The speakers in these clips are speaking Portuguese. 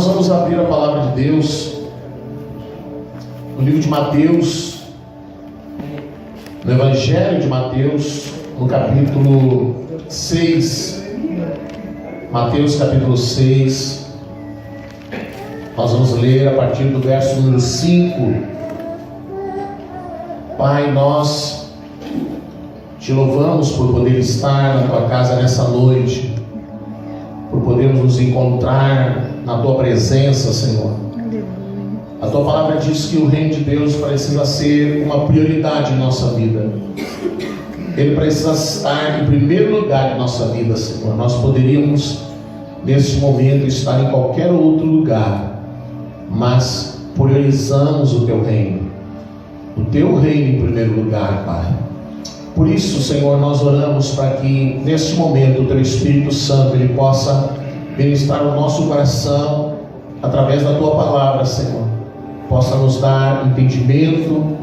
Nós vamos abrir a palavra de Deus no livro de Mateus, no Evangelho de Mateus, no capítulo 6. Mateus capítulo 6. Nós vamos ler a partir do verso número 5. Pai, nós te louvamos por poder estar na tua casa nessa noite, por podermos nos encontrar na tua presença, Senhor. A tua palavra diz que o reino de Deus precisa ser uma prioridade em nossa vida. Ele precisa estar em primeiro lugar em nossa vida, Senhor. Nós poderíamos, neste momento, estar em qualquer outro lugar, mas priorizamos o teu reino. O teu reino em primeiro lugar, Pai. Por isso, Senhor, nós oramos para que, neste momento, o teu Espírito Santo, ele possa ministrar o nosso coração, através da tua palavra, Senhor. Possa nos dar entendimento,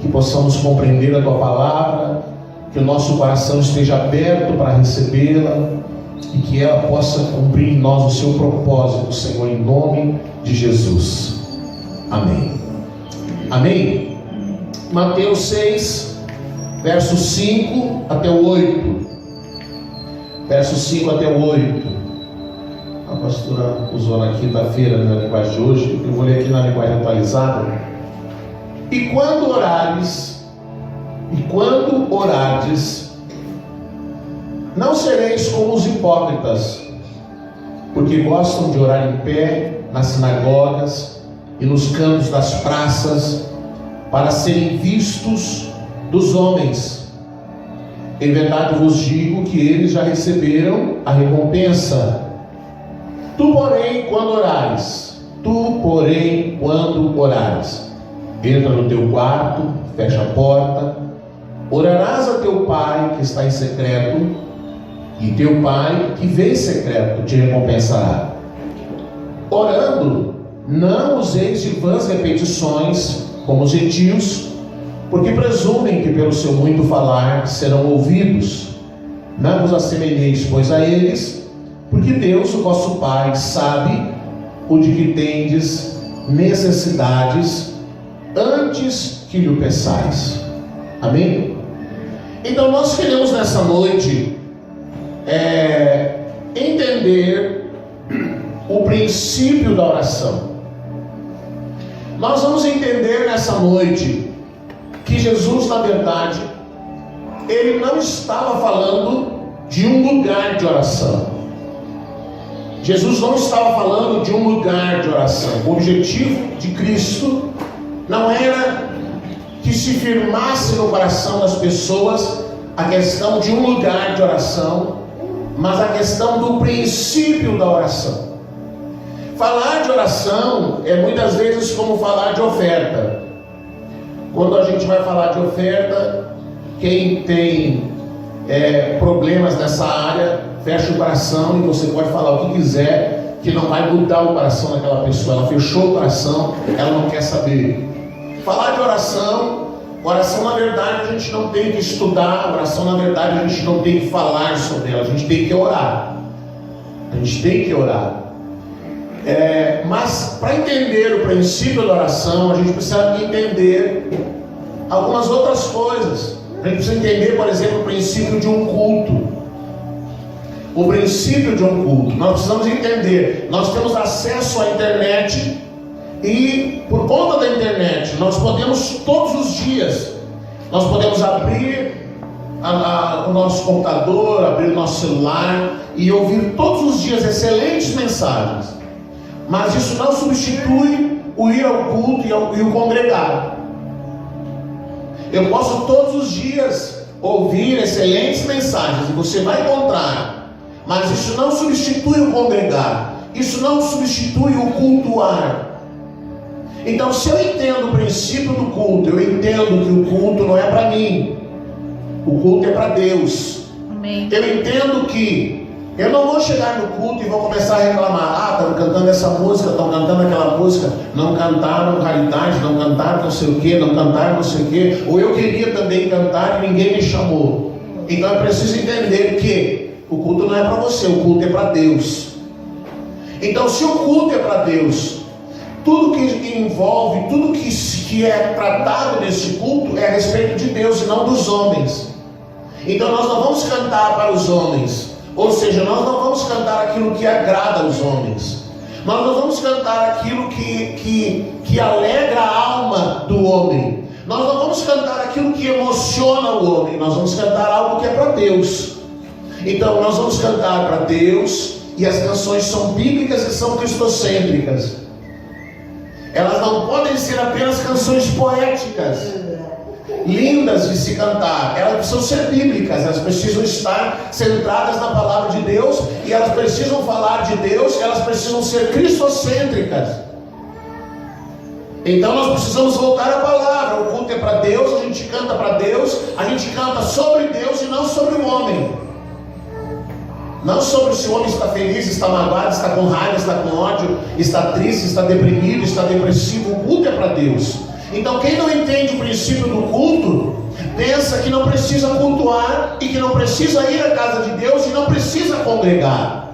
que possamos compreender a tua palavra, que o nosso coração esteja aberto para recebê-la e que ela possa cumprir em nós o seu propósito, Senhor, em nome de Jesus. Amém. Amém. Mateus 6, versos 5 até o 8. Versos 5 até o 8. A pastora usou na quinta-feira, na linguagem de hoje, eu vou ler aqui na linguagem atualizada. E quando orardes, não sereis como os hipócritas, porque gostam de orar em pé nas sinagogas e nos cantos das praças, para serem vistos dos homens. Em verdade vos digo que eles já receberam a recompensa. Tu, porém, quando orares, entra no teu quarto, fecha a porta, orarás a teu pai que está em secreto, e teu pai que vê em secreto te recompensará. Orando, não useis de vãs repetições, como os gentios, porque presumem que pelo seu muito falar serão ouvidos. Não vos assemelheis, pois, a eles, porque Deus, o vosso Pai, sabe o de que tendes necessidades antes que lhe peçais. Amém? Então nós queremos nessa noite entender o princípio da oração. Nós vamos entender nessa noite que Jesus, na verdade, ele não estava falando de um lugar de oração. Jesus não estava falando de um lugar de oração. O objetivo de Cristo não era que se firmasse no coração das pessoas a questão de um lugar de oração, mas a questão do princípio da oração. Falar de oração é muitas vezes como falar de oferta. Quando a gente vai falar de oferta, quem tem problemas nessa área, fecha o coração e você pode falar o que quiser, que não vai mudar o coração daquela pessoa. Ela fechou o coração, ela não quer saber. Falar de oração na verdade a gente não tem que estudar, oração na verdade a gente não tem que falar sobre ela, a gente tem que orar. A gente tem que orar. Mas para entender o princípio da oração, a gente precisa entender algumas outras coisas. A gente precisa entender, por exemplo, o princípio de um culto. O princípio de um culto. Nós precisamos entender. Nós temos acesso à internet e, por conta da internet, nós podemos todos os dias, nós podemos abrir o nosso computador, abrir o nosso celular e ouvir todos os dias excelentes mensagens. Mas isso não substitui o ir ao culto e o congregar. Eu posso todos os dias ouvir excelentes mensagens e você vai encontrar, mas isso não substitui o congregar, isso não substitui o cultuar. Então, se eu entendo o princípio do culto, eu entendo que o culto não é para mim, o culto é para Deus. Amém. Eu entendo que eu não vou chegar no culto e vou começar a reclamar. Estão cantando essa música, estão cantando aquela música, não cantaram raridade, não cantaram não sei o que, não cantaram não sei o que, ou eu queria também cantar e ninguém me chamou. Então eu preciso entender que o culto não é para você, o culto é para Deus. Então, se o culto é para Deus, tudo que envolve, tudo que é tratado nesse culto é a respeito de Deus e não dos homens. Então nós não vamos cantar para os homens, ou seja, nós não vamos cantar aquilo que agrada aos homens. Nós não vamos cantar aquilo que alegra a alma do homem. Nós não vamos cantar aquilo que emociona o homem. Nós vamos cantar algo que é para Deus. Então nós vamos cantar para Deus, e as canções são bíblicas e são cristocêntricas. Elas não podem ser apenas canções poéticas, lindas de se cantar. Elas precisam ser bíblicas, elas precisam estar centradas na palavra de Deus, e elas precisam falar de Deus, elas precisam ser cristocêntricas. Então nós precisamos voltar à palavra. O culto é para Deus, a gente canta para Deus, a gente canta sobre Deus e não sobre o homem. Não sobre se o homem está feliz, está magoado, está com raiva, está com ódio, está triste, está deprimido, está depressivo. O culto é para Deus. Então quem não entende o princípio do culto, pensa que não precisa cultuar, e que não precisa ir à casa de Deus, e não precisa congregar.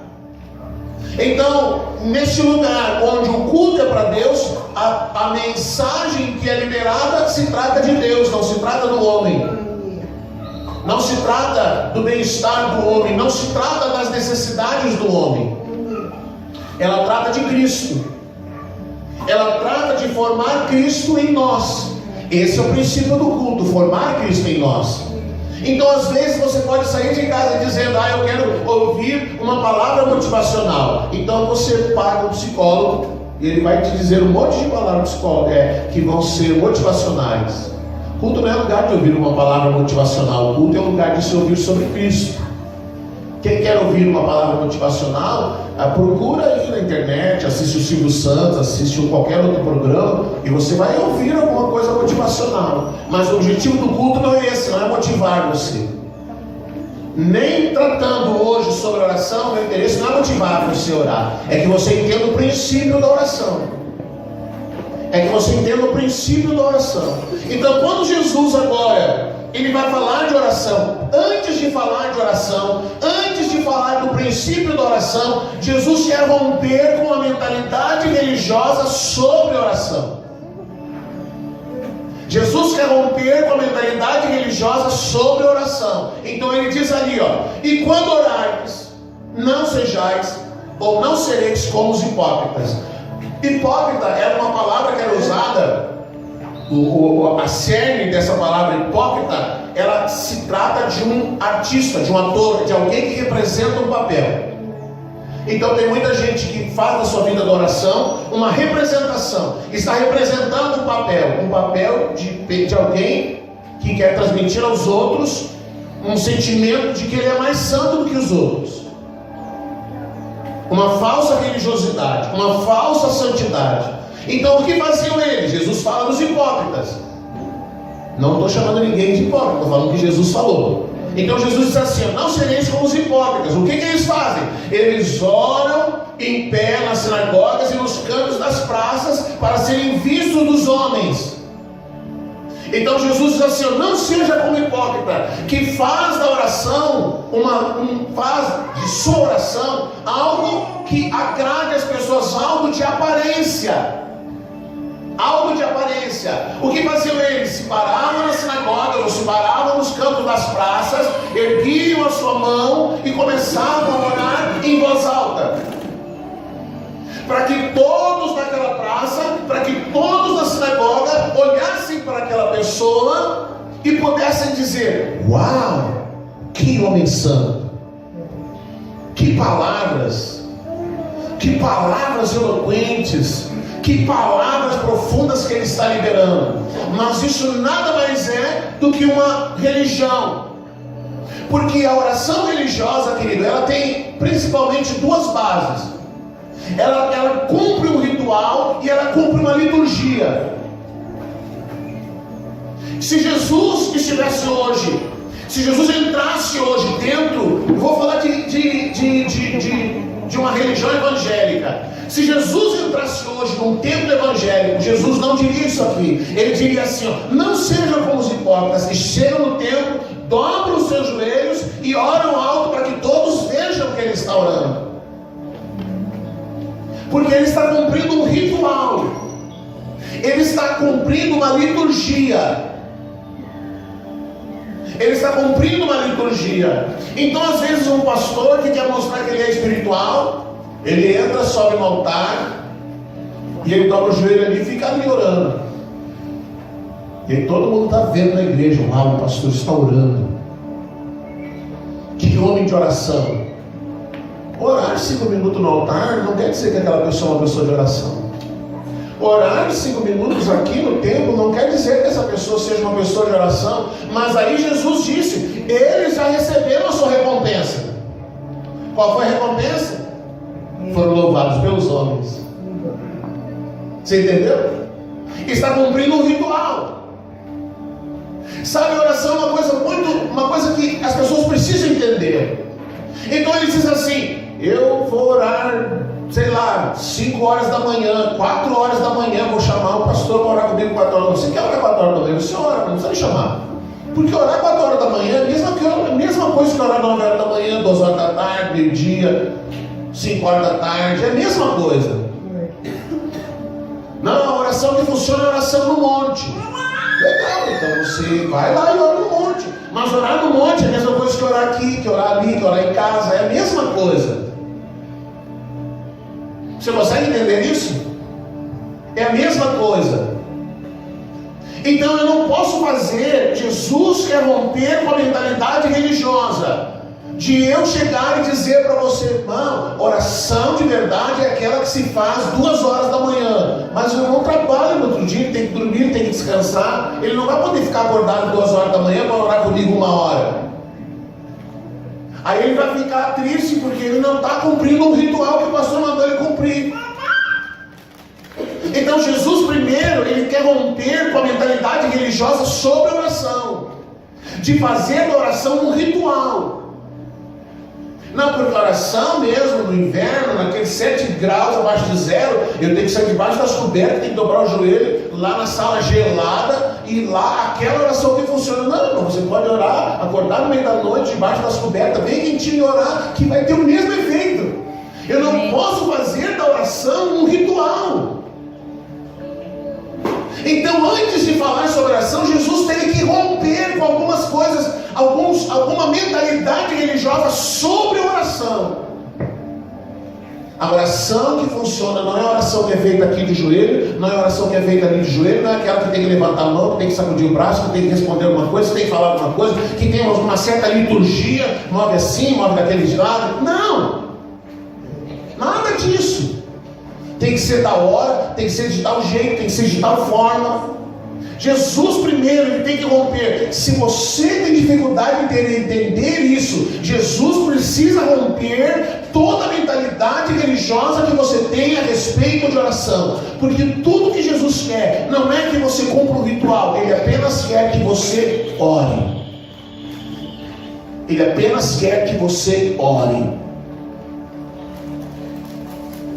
Então, nesse lugar onde o culto é para Deus, a mensagem que é liberada se trata de Deus, não se trata do homem. Não se trata do bem-estar do homem, não se trata das necessidades do homem. Ela trata de Cristo. Ela trata de formar Cristo em nós. Esse é o princípio do culto, formar Cristo em nós. Então às vezes você pode sair de casa dizendo: eu quero ouvir uma palavra motivacional. Então você paga um psicólogo, e ele vai te dizer um monte de palavras que vão ser motivacionais. Culto não é lugar de ouvir uma palavra motivacional. O culto é um lugar de se ouvir sobre Cristo. Quem quer ouvir uma palavra motivacional, procura aí na internet, assiste o Silvio Santos, assiste qualquer outro programa, e você vai ouvir alguma coisa motivacional. Mas o objetivo do culto não é esse, não é motivar você. Nem tratando hoje sobre oração, meu interesse não é motivar você a orar, é que você entenda o princípio da oração. É que você entenda o princípio da oração. Então quando Jesus agora, ele vai falar de oração, antes de falar de oração, antes de falar do princípio da oração, Jesus quer romper com a mentalidade religiosa sobre oração. Jesus quer romper com a mentalidade religiosa sobre oração. Então ele diz ali, e quando orardes, não sejais ou não sereis como os hipócritas. Hipócrita era uma palavra que era usada, a cerne dessa palavra hipócrita, ela se trata de um artista, de um ator, de alguém que representa um papel. Então tem muita gente que faz da sua vida da oração uma representação, está representando um papel de alguém que quer transmitir aos outros um sentimento de que ele é mais santo do que os outros. Uma falsa religiosidade, uma falsa santidade. Então o que faziam eles? Jesus fala dos hipócritas. Não estou chamando ninguém de hipócrita, estou falando o que Jesus falou. Então Jesus diz assim: não sereis como os hipócritas. O que eles fazem? Eles oram em pé nas sinagogas e nos cantos das praças para serem vistos dos homens. Então Jesus diz assim: não seja como hipócrita, que faz da oração faz de sua oração algo que agrade as pessoas, algo de aparência. Algo de aparência. O que faziam eles? Se paravam nas sinagogas, ou se paravam nos cantos das praças, erguiam a sua mão e começavam a orar em voz alta, para que todos naquela praça, para que todos na sinagoga olhassem para aquela pessoa e pudessem dizer: uau, que homem santo, que palavras eloquentes, que palavras profundas que ele está liberando. Mas isso nada mais é do que uma religião. Porque a oração religiosa, querido, ela tem principalmente duas bases. Ela cumpre um ritual e ela cumpre uma liturgia. Se Jesus estivesse hoje, se Jesus entrasse hoje dentro, eu vou falar de uma religião evangélica. Se Jesus entrasse hoje num templo evangélico, Jesus não diria isso aqui. Ele diria assim: não sejam como os hipócritas que chegam no templo, dobram os seus joelhos e oram alto para que todos vejam que ele está orando. Porque ele está cumprindo um ritual, ele está cumprindo uma liturgia. Ele está cumprindo uma liturgia. Então às vezes um pastor que quer mostrar que ele é espiritual, ele entra, sobe no altar e ele dobra o joelho ali e fica ali orando. E aí todo mundo está vendo na igreja: uau, o pastor está orando. Que homem de oração. Orar 5 minutos no altar não quer dizer que aquela pessoa é uma pessoa de oração. Orar 5 minutos aqui no templo não quer dizer que essa pessoa seja uma pessoa de oração. Mas aí Jesus disse: eles já receberam a sua recompensa. Qual foi a recompensa? Foram louvados pelos homens. Você entendeu? Está cumprindo um ritual. Sabe, oração é uma coisa que as pessoas precisam entender. Então ele diz assim: eu vou orar, sei lá, 5 horas da manhã, 4 horas da manhã, vou chamar o pastor para orar comigo 4 horas. Você quer orar 4 horas da manhã? Você ora, não precisa me chamar. Porque orar 4 horas da manhã é a mesma coisa que orar 9 horas da manhã, 2 horas da tarde, meio-dia, 5 horas da tarde, é a mesma coisa. Não, a oração que funciona é a oração no monte. Legal, então você vai lá e ora no monte. Mas orar no monte é a mesma coisa que orar aqui, que orar ali, que orar em casa, é a mesma coisa. Você consegue entender isso? É a mesma coisa. Então eu não posso fazer. Jesus quer romper com a mentalidade religiosa de eu chegar e dizer para você: irmão, oração de verdade é aquela que se faz 2 horas da manhã. Mas o irmão trabalha no outro dia, ele tem que dormir, ele tem que descansar. Ele não vai poder ficar acordado 2 horas da manhã para orar comigo 1 hora. Aí ele vai ficar triste porque ele não está cumprindo um ritual que o pastor mandou ele cumprir. Então Jesus primeiro, ele quer romper com a mentalidade religiosa sobre a oração, de fazer da oração um ritual. Não, porque a oração mesmo, no inverno, naqueles 7 graus abaixo de zero, eu tenho que sair debaixo das cobertas, tenho que dobrar o joelho lá na sala gelada, e lá aquela oração que funciona. Não, você pode orar, acordar no meio da noite, debaixo das cobertas, bem quentinho, e orar, que vai ter o mesmo efeito. Eu não posso fazer da oração um ritual. Então, antes de falar sobre oração, Jesus teve que romper com algumas coisas, alguma mentalidade religiosa sobre a oração. A oração que funciona não é a oração que é feita aqui de joelho, não é a oração que é feita ali de joelho, não é aquela que tem que levantar a mão, que tem que sacudir o braço, que tem que responder alguma coisa, que tem que falar alguma coisa, que tem uma certa liturgia, move assim, move daquele lado. Não! Nada disso. Tem que ser da hora, tem que ser de tal jeito, tem que ser de tal forma. Jesus primeiro, ele tem que romper. Se você tem dificuldade em entender isso, Jesus precisa romper toda a mentalidade religiosa que você tem a respeito de oração. Porque tudo que Jesus quer não é que você cumpra um ritual, ele apenas quer que você ore. Ele apenas quer que você ore.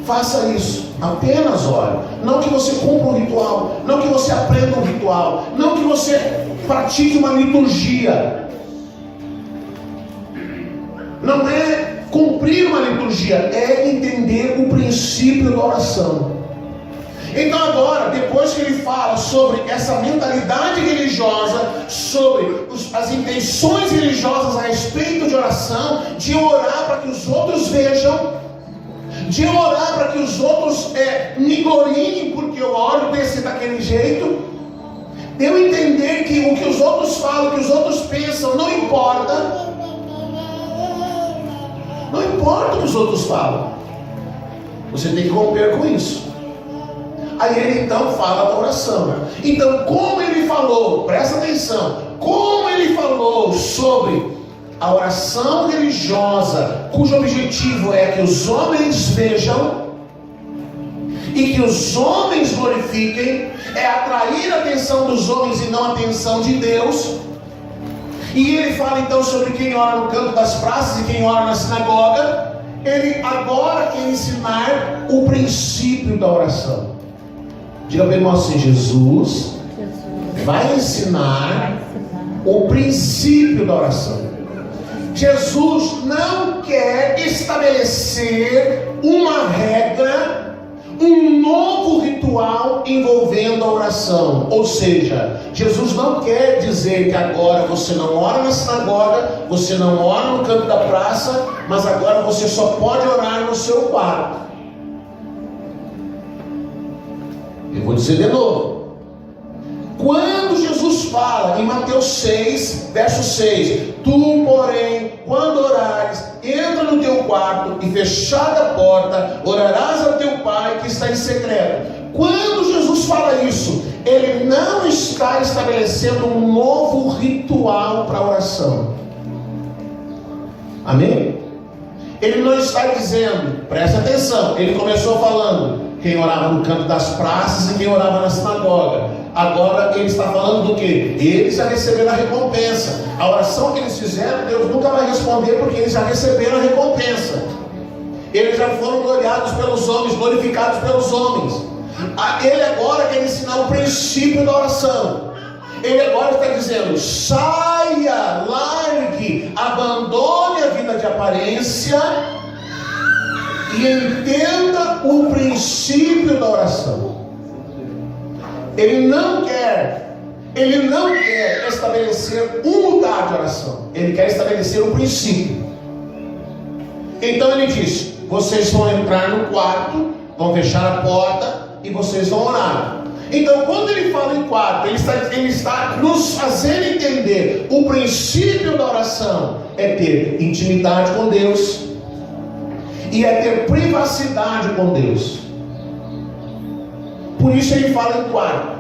Faça isso, apenas ore. Não que você cumpra um ritual, não que você aprenda um ritual, não que você pratique uma liturgia. Não é cumprir uma liturgia, é entender o princípio da oração. Então agora, depois que ele fala sobre essa mentalidade religiosa, sobre as intenções religiosas a respeito de oração, de orar para que os outros vejam, de orar para que os outros me gloriem porque eu oro desse daquele jeito, eu entender que o que os outros falam, o que os outros pensam, não importa. Não importa o que os outros falam. Você tem que romper com isso. Aí ele então fala da oração. Então, como ele falou, presta atenção, como ele falou sobre a oração religiosa, cujo objetivo é que os homens vejam e que os homens glorifiquem, é atrair a atenção dos homens e não a atenção de Deus. E ele fala então sobre quem ora no canto das praças e quem ora na sinagoga. Ele agora quer ensinar o princípio da oração. Diga bem, irmão, assim: Jesus vai ensinar o princípio da oração. Jesus não quer estabelecer uma regra, um novo ritual envolvendo a oração. Ou seja, Jesus não quer dizer que agora você não ora na sinagoga, você não ora no canto da praça, mas agora você só pode orar no seu quarto. Eu vou dizer de novo. Quando Jesus fala em Mateus 6, verso 6, tu, porém, quando orares, entra no teu quarto e fechada a porta, orarás ao teu Pai que está em secreto. Quando Jesus fala isso, Ele não está estabelecendo um novo ritual para a oração. Amém? Ele não está dizendo, presta atenção, Ele começou falando quem orava no canto das praças e quem orava na sinagoga. Agora Ele está falando do que? Eles já receberam a recompensa. A oração que eles fizeram, Deus nunca vai responder, porque eles já receberam a recompensa. Eles já foram gloriados pelos homens, glorificados pelos homens. Ele agora quer ensinar o princípio da oração. Ele agora está dizendo: saia, largue, abandone a vida de aparência e entenda o princípio da oração. Ele não quer estabelecer um lugar de oração. Ele quer estabelecer um princípio. Então ele diz: vocês vão entrar no quarto, vão fechar a porta e vocês vão orar. Então, quando ele fala em quarto, ele está nos fazendo entender o princípio da oração é ter intimidade com Deus e é ter privacidade com Deus. Por isso ele fala em quarto.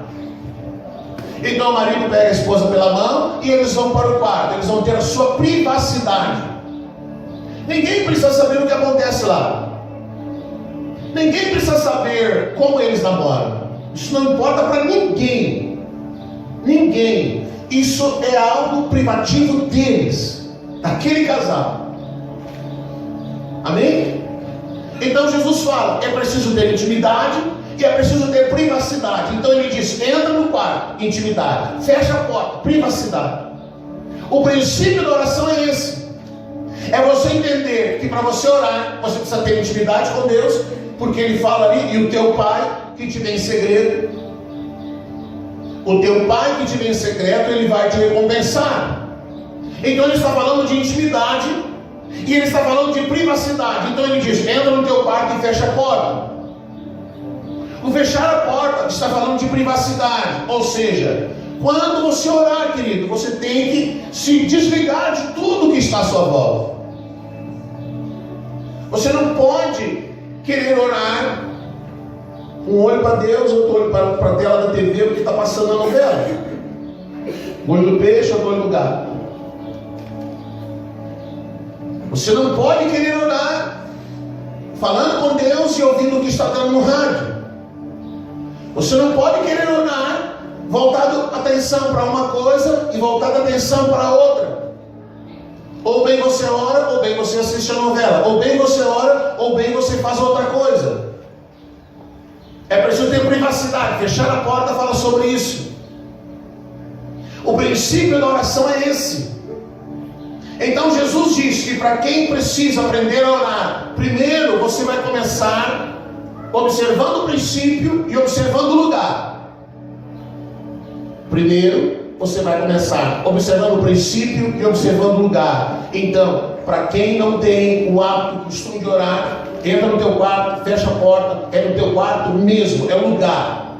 Então o marido pega a esposa pela mão e eles vão para o quarto. Eles vão ter a sua privacidade. Ninguém precisa saber o que acontece lá. Ninguém precisa saber como eles namoram. Isso não importa para ninguém. Ninguém. Isso é algo privativo deles, daquele casal. Amém? Então Jesus fala: é preciso ter intimidade e é preciso ter privacidade. Então ele diz: entra no quarto, intimidade, fecha a porta, privacidade. O princípio da oração é esse. É você entender que para você orar, você precisa ter intimidade com Deus, porque ele fala ali: e o teu Pai que te vê em segredo, o teu Pai que te vê em secreto, Ele vai te recompensar. Então ele está falando de intimidade e ele está falando de privacidade. Então ele diz: entra no teu quarto e fecha a porta. O fechar a porta está falando de privacidade. Ou seja, quando você orar, querido, você tem que se desligar de tudo que está à sua volta. Você não pode querer orar um olho para Deus, outro olho para a tela da TV, porque está passando a novela. Olho do peixe, outro olho do gato. Você não pode querer orar falando com Deus e ouvindo o que está dando no rádio. Você não pode querer orar voltado a atenção para uma coisa e voltado a atenção para outra. Ou bem você ora, ou bem você assiste a novela. Ou bem você ora, ou bem você faz outra coisa. É preciso ter privacidade. Fechar a porta fala sobre isso. O princípio da oração é esse. Então Jesus diz que para quem precisa aprender a orar, primeiro você vai começar observando o princípio e observando o lugar. Primeiro você vai começar observando o princípio e observando o lugar. Então, para quem não tem o hábito, o costume de orar, entra no teu quarto, fecha a porta, é no teu quarto mesmo, é o lugar.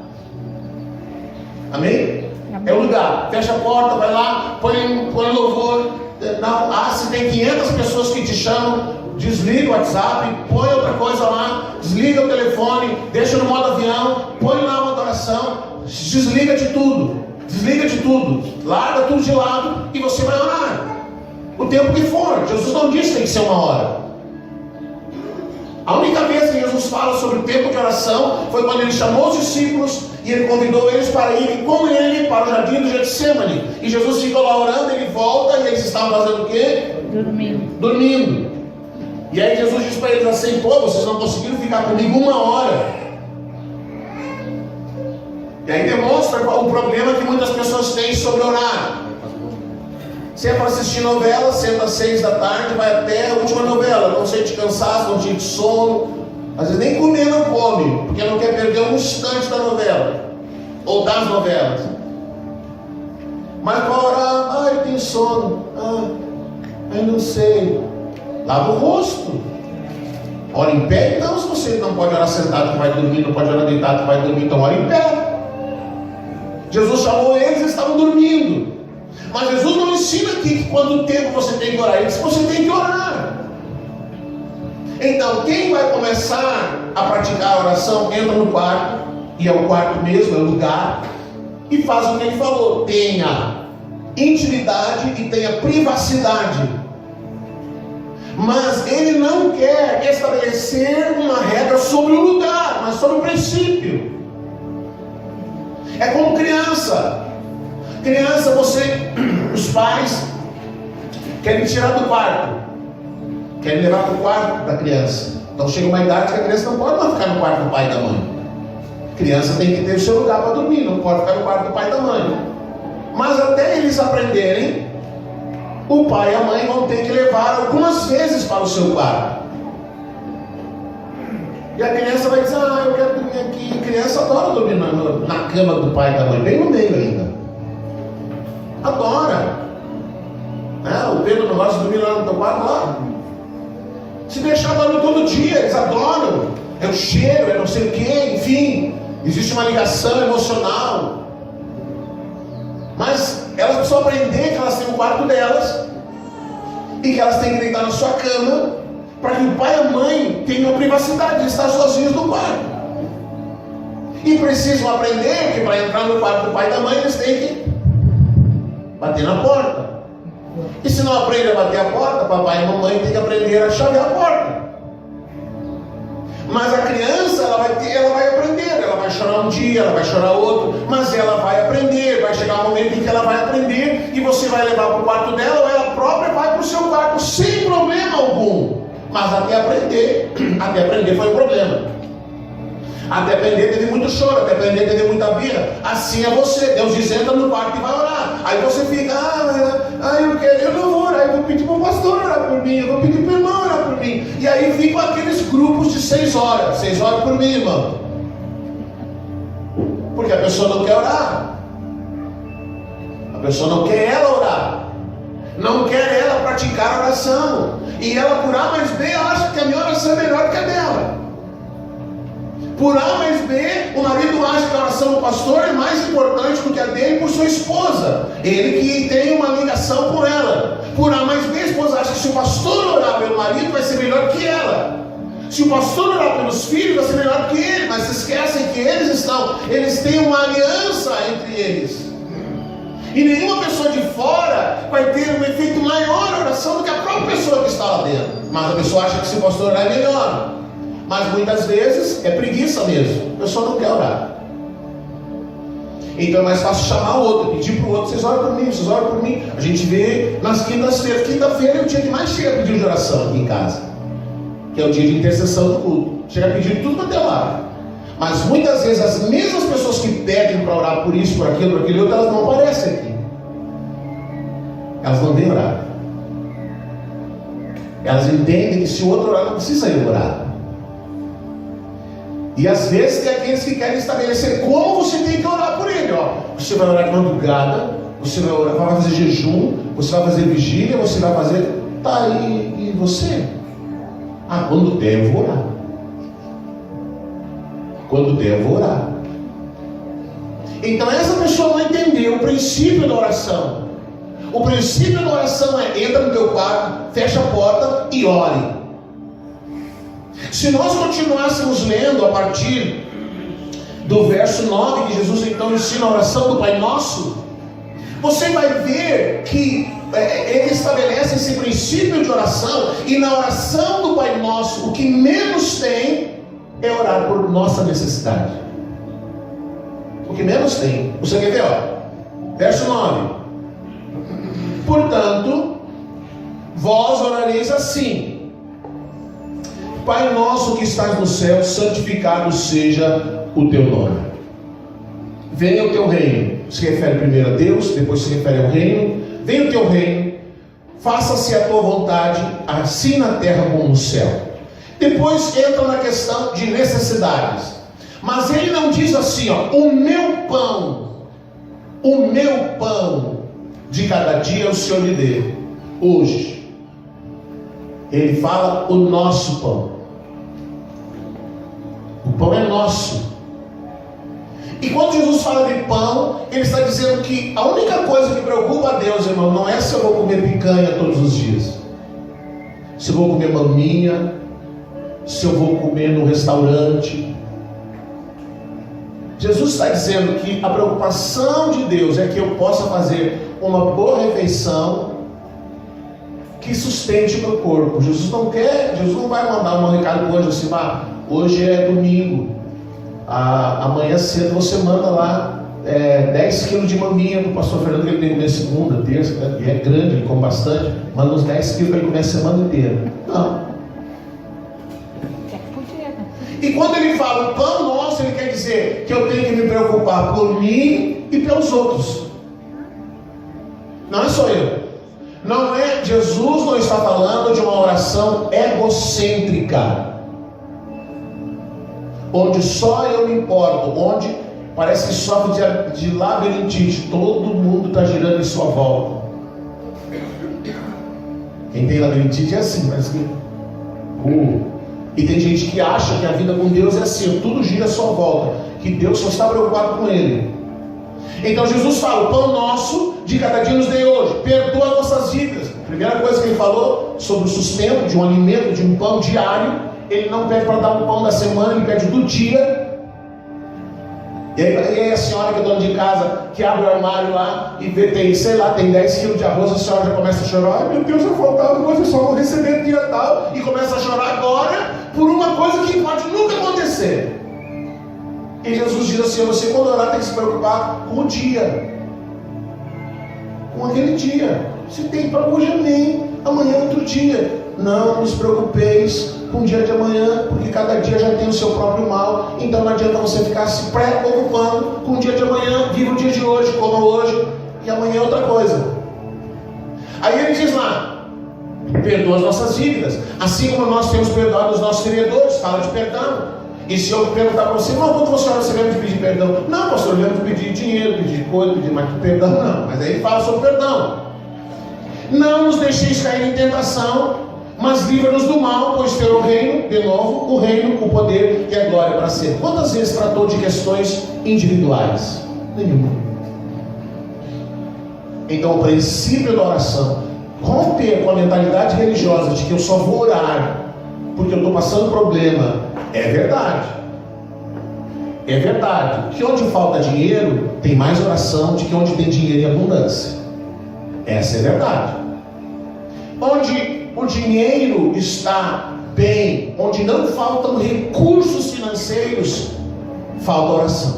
Amém? É o lugar, fecha a porta, vai lá, põe louvor. Não, se tem 500 pessoas que te chamam, desliga o WhatsApp, põe outra coisa lá, desliga o telefone, deixa no modo avião, põe lá uma adoração, desliga de tudo, larga tudo de lado e você vai orar. O tempo que for. Jesus não disse que tem que ser 1 hora. A única vez que Jesus fala sobre o tempo de oração foi quando ele chamou os discípulos e ele convidou eles para irem com ele para o jardim do Getsêmani. E Jesus ficou lá orando, ele volta e eles estavam fazendo o quê? Dormindo. E aí Jesus disse para eles assim: pô, vocês não conseguiram ficar comigo 1 hora. E aí demonstra o problema que muitas pessoas têm sobre orar. Se é para assistir novela, senta às 6 da tarde, vai até a última novela, não sente cansaço, não sente sono, Às vezes nem comer não come, porque não quer perder um instante da novela, ou das novelas. Mas para orar, eu tenho sono, eu não sei. Lava o rosto. Ora em pé, então. Se você não pode orar sentado que vai dormir, não pode orar deitado que vai dormir, então ora em pé. Jesus chamou eles estavam dormindo. Mas Jesus não ensina aqui que quanto tempo você tem que orar. Ele diz que você tem que orar. Então, quem vai começar a praticar a oração, entra no quarto, e é o quarto mesmo, é o lugar, e faz o que ele falou: tenha intimidade e tenha privacidade. Mas ele não quer estabelecer uma regra sobre o lugar, mas sobre o princípio. É como criança. Criança, os pais querem tirar do quarto, querem levar para o quarto da criança. Então chega uma idade que a criança não pode mais ficar no quarto do pai e da mãe. A criança tem que ter o seu lugar para dormir, não pode ficar no quarto do pai e da mãe. Mas até eles aprenderem, o pai e a mãe vão ter que levar algumas vezes para o seu quarto. E a criança vai dizer: eu quero dormir aqui. A criança adora dormir na cama do pai e da mãe, bem no meio ainda. Adora. O Pedro não gosta de dormir lá no teu quarto, lá. Se deixar dormir todo dia, eles adoram. É o cheiro, é não sei o que, enfim. Existe uma ligação emocional. Mas elas precisam aprender que elas têm o quarto delas e que elas têm que deitar na sua cama, para que o pai e a mãe tenham a privacidade de estar sozinhos no quarto. E precisam aprender que para entrar no quarto do pai e da mãe eles têm que bater na porta. E se não aprende a bater a porta, papai e mamãe têm que aprender a chavear a porta. Mas a criança, ela vai aprender. Ela vai chorar um dia, ela vai chorar outro, mas ela vai aprender. Vai chegar um momento em que ela vai aprender, e você vai levar para o quarto dela, ou ela própria vai para o seu quarto sem problema algum. Mas até aprender foi um problema. Até aprender teve muito choro, até aprender teve muita birra. Assim é você. Deus diz: entra no quarto e vai orar. Aí você fica: eu não vou orar, eu vou pedir para o pastor orar por mim, eu vou pedir para o irmão orar por mim. E aí ficam aqueles grupos de 6 horas. 6 horas por mim, irmão. Porque a pessoa não quer orar. A pessoa não quer ela orar. Não quer ela praticar a oração. E ela, por A mais B, acha que a minha oração é melhor que a dela. Por A mais B, o marido acha que a oração do pastor é mais importante do que a dele por sua esposa. Ele que tem uma ligação com ela. Por A mais B, a esposa acha que se o pastor orar pelo marido vai ser melhor que ela. Se o pastor orar pelos filhos vai ser melhor que ele. Mas se esquecem que eles têm uma aliança entre eles. E nenhuma pessoa de fora vai ter um efeito maior na oração do que a própria pessoa que está lá dentro. Mas a pessoa acha que se o pastor orar é melhor. Mas muitas vezes é preguiça mesmo. A pessoa não quer orar. Então é mais fácil chamar o outro, pedir para o outro: vocês oram por mim, vocês oram por mim. A gente vê nas quintas-feiras. Quinta-feira é o dia que mais chega a pedido de oração aqui em casa, que é o dia de intercessão do culto. Chega a pedir tudo para ter lá. Mas muitas vezes as mesmas pessoas que pedem para orar por isso, por aquilo outro, elas não aparecem aqui. Elas não vêm orar. Elas entendem que se o outro orar, não precisa ir orar. E às vezes tem aqueles que querem estabelecer como você tem que orar por ele. Você vai orar de madrugada, você vai fazer jejum, você vai fazer vigília, você vai fazer... Tá, e você? Quando der eu vou orar. Quando der eu vou orar. Então essa pessoa não entendeu o princípio da oração. O princípio da oração é: entra no teu quarto, fecha a porta e ore. Se nós continuássemos lendo a partir do verso 9, que Jesus então ensina a oração do Pai Nosso, você vai ver que ele estabelece esse princípio de oração. E na oração do Pai Nosso, o que menos tem é orar por nossa necessidade. O que menos tem. Você quer ver? Verso 9: portanto, vós orareis assim: Pai nosso que estás no céu, santificado seja o teu nome. Venha o teu reino. Se refere primeiro a Deus, depois se refere ao reino. Venha o teu reino, faça-se a tua vontade, assim na terra como no céu. Depois entra na questão de necessidades. Mas ele não diz assim, ó, o meu pão de cada dia o Senhor me dê hoje. Ele fala o nosso pão. O pão é nosso. E quando Jesus fala de pão, ele está dizendo que a única coisa que preocupa a Deus, irmão, não é se eu vou comer picanha todos os dias, se eu vou comer maminha, se eu vou comer no restaurante. Jesus está dizendo que a preocupação de Deus é que eu possa fazer uma boa refeição que sustente o meu corpo. Jesus não vai mandar um recado para o anjo assim, hoje é domingo, amanhã cedo você manda lá 10 quilos de maminha para o pastor Fernando, que ele tem que comer segunda, terça, e é grande, ele come bastante, manda uns 10 quilos para ele comer a semana inteira. Não. E quando ele fala o pão nosso, ele quer dizer que eu tenho que me preocupar por mim e pelos outros. Não é só eu. Não é, Jesus não está falando de uma oração egocêntrica, onde só eu me importo, onde parece que sofre de labirintite, todo mundo está girando em sua volta. Quem tem labirintite é assim, parece que e tem gente que acha que a vida com Deus é assim, tudo gira à sua volta, que Deus só está preocupado com ele. Então Jesus fala, o pão nosso de cada dia nos dê hoje, perdoa as nossas dívidas. A primeira coisa que ele falou sobre o sustento de um alimento, de um pão diário, ele não pede para dar um pão da semana, ele pede do dia. E aí a senhora que é dona de casa, que abre o armário lá e vê, tem 10 quilos de arroz, a senhora já começa a chorar, ai meu Deus, vai faltar uma coisa, eu só vou receber dia tal, e começa a chorar agora, por uma coisa que pode nunca acontecer. E Jesus diz assim, você quando orar tem que se preocupar com o dia, com aquele dia. Se tem para hoje, amém, amanhã é outro dia. Não nos preocupeis com o dia de amanhã, porque cada dia já tem o seu próprio mal. Então não adianta você ficar se preocupando com o dia de amanhã. Viva o dia de hoje, coma hoje, e amanhã é outra coisa. Aí ele diz lá, perdoa as nossas dívidas, assim como nós temos perdoado os nossos devedores. Fala de perdão. E se eu perguntar para você, quando você lembra de pedir perdão? Não, pastor, eu lembro de pedir dinheiro, pedir coisa, pedir mais perdão, não. Mas aí ele fala sobre perdão. Não nos deixeis cair em tentação, mas livra-nos do mal, pois teu o reino, de novo, o reino, o poder e a glória para sempre. Quantas vezes tratou de questões individuais? Nenhuma. Então o princípio da oração, romper com a mentalidade religiosa de que eu só vou orar porque eu estou passando problema, é verdade. É verdade que onde falta dinheiro, tem mais oração do que onde tem dinheiro em abundância. Essa é verdade. Onde o dinheiro está bem, onde não faltam recursos financeiros, falta oração.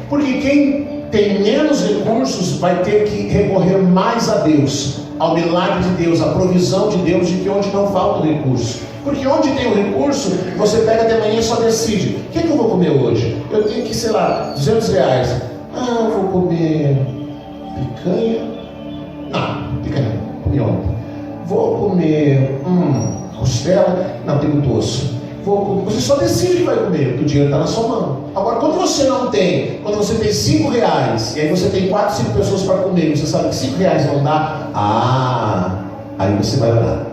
Porque quem tem menos recursos vai ter que recorrer mais a Deus, ao milagre de Deus, à provisão de Deus, de que onde não falta o recurso. Porque onde tem o recurso, você pega de manhã e só decide, o que é que eu vou comer hoje? Eu tenho que, sei lá, R$200. Eu vou comer picanha. Não, picanha não, comi ontem. Vou comer costela. Não, tem muito osso. Você só decide o que vai comer, porque o dinheiro está na sua mão. Agora, quando você não tem, quando você tem R$5, e aí você tem 4, 5 pessoas para comer, e você sabe que R$5 não dá, aí você vai orar.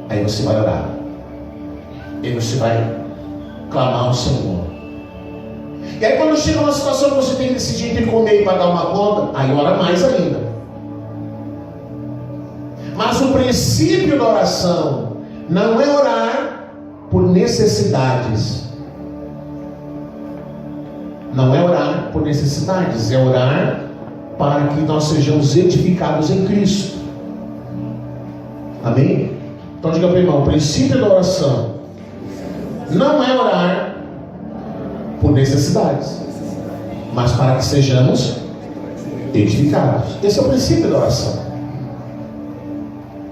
Aí você vai orar. Aí você vai clamar ao Senhor. E aí quando chega uma situação que você tem que decidir entre comer e pagar uma conta, aí ora mais ainda. Mas o princípio da oração não é orar por necessidades. Não é orar por necessidades, é orar para que nós sejamos edificados em Cristo. Amém? Então diga para o irmão, o princípio da oração não é orar por necessidades, mas para que sejamos edificados. Esse é o princípio da oração.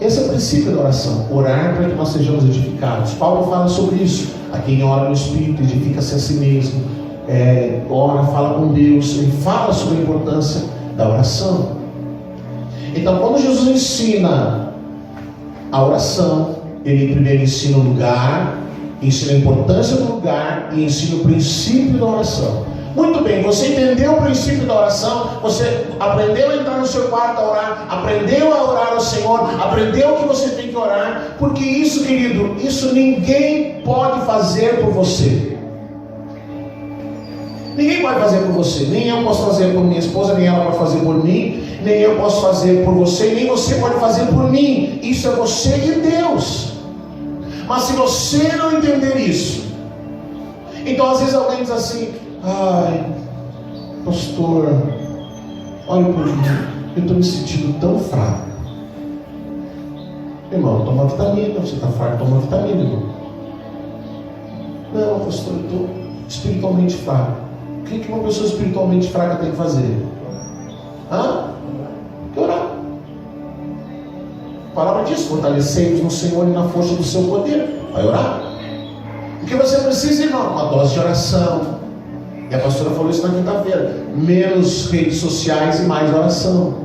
Esse é o princípio da oração, orar para que nós sejamos edificados. Paulo fala sobre isso. A quem ora no Espírito edifica-se a si mesmo, ora, fala com Deus, ele fala sobre a importância da oração. Então quando Jesus ensina A oração, ele primeiro ensina o lugar, ensina a importância do lugar e ensina o princípio da oração. Muito bem, você entendeu o princípio da oração, você aprendeu a entrar no seu quarto a orar, aprendeu a orar ao Senhor, aprendeu que você tem que orar, porque isso, querido, isso ninguém pode fazer por você. Ninguém pode fazer por você, nem eu posso fazer por minha esposa, nem ela pode fazer por mim, nem eu posso fazer por você, nem você pode fazer por mim. Isso é você e Deus. Mas se você não entender isso, então às vezes alguém diz assim: ai, pastor, olha por mim, eu estou me sentindo tão fraco. Irmão, toma vitamina. Você está fraco, toma vitamina, irmão. Não, pastor, eu estou espiritualmente fraco. O que uma pessoa espiritualmente fraca tem que fazer? Tem que orar. A palavra diz: fortalecei-vos no Senhor e na força do seu poder. Vai orar. O que você precisa, irmão? Uma dose de oração. E a pastora falou isso na quinta-feira: menos redes sociais e mais oração.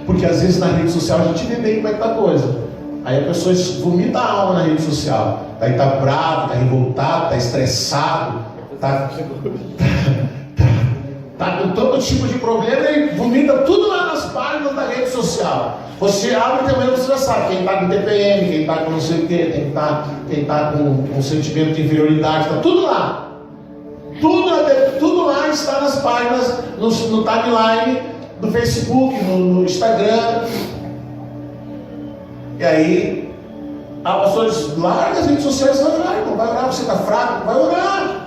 Porque às vezes na rede social a gente vê bem como é que tá a coisa. Aí a pessoa vomita a alma na rede social. Daí tá bravo, tá revoltado, tá estressado, tá com todo tipo de problema e vomita tudo lá nas páginas da rede social. Você abre também, você já sabe quem está com TPM, quem está com não sei o que, quem está com um sentimento de inferioridade, está tudo lá. Tudo lá está nas páginas, no timeline do Facebook, no Instagram. E aí, a pastora diz: larga as redes sociais, vai orar, irmão, vai orar. Você está fraco, vai orar.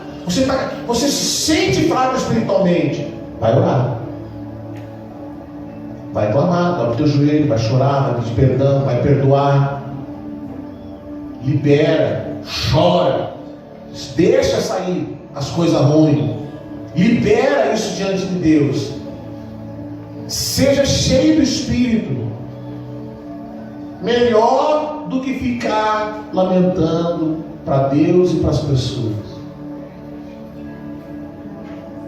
Você se sente fraco espiritualmente, vai orar. Vai clamar, dobra o teu joelho, vai chorar, vai pedir perdão, vai perdoar. Libera, chora, deixa sair as coisas ruins. Libera isso diante de Deus. Seja cheio do Espírito. Melhor do que ficar lamentando para Deus e para as pessoas.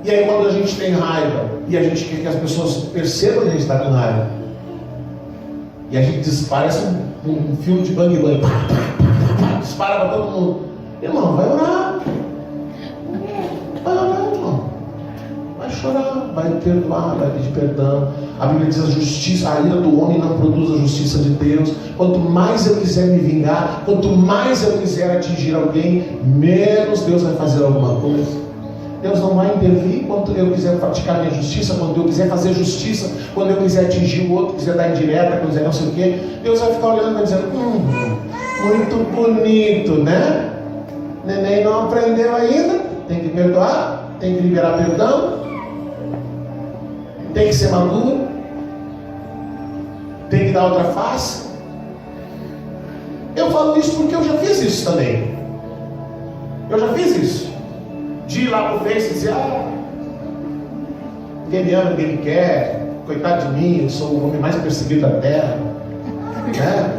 E aí quando a gente tem raiva e a gente quer que as pessoas percebam que a gente está com raiva, e a gente parece um filme de bang bang, dispara para todo mundo. Irmão, vai orar. Vai orar, irmão. Vai chorar, vai perdoar, vai pedir perdão. A Bíblia diz: a justiça, a ira do homem não produz a justiça de Deus. Quanto mais eu quiser me vingar, quanto mais eu quiser atingir alguém, menos Deus vai fazer alguma coisa. Deus não vai intervir quando eu quiser praticar minha justiça, quando eu quiser fazer justiça, quando eu quiser atingir o outro, quiser dar indireta, quando quiser não sei o quê. Deus vai ficar olhando e vai dizendo: muito bonito, né? Neném não aprendeu ainda, tem que perdoar, tem que liberar perdão, tem que ser maduro, tem que dar outra face. Eu falo isso porque eu já fiz isso também. Eu já fiz isso. De ir lá pro Face e dizer: quem me ama, quem me quer, coitado de mim, eu sou o homem mais perseguido da terra.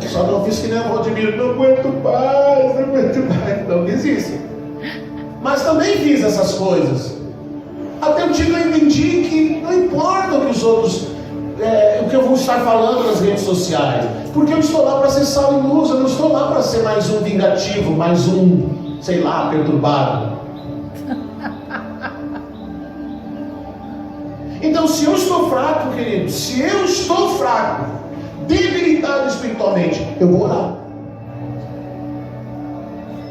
Só não fiz que nem o Valdemiro: não aguento mais. Não fiz isso. Mas também fiz essas coisas. Até o dia que eu entendi que não importa o que os outros, o que eu vou estar falando nas redes sociais, porque eu estou lá para ser sal e luz, eu não estou lá para ser mais um vingativo, mais um, sei lá, perturbado. Então, se eu estou fraco, querido, se eu estou fraco, debilitado espiritualmente, eu vou orar.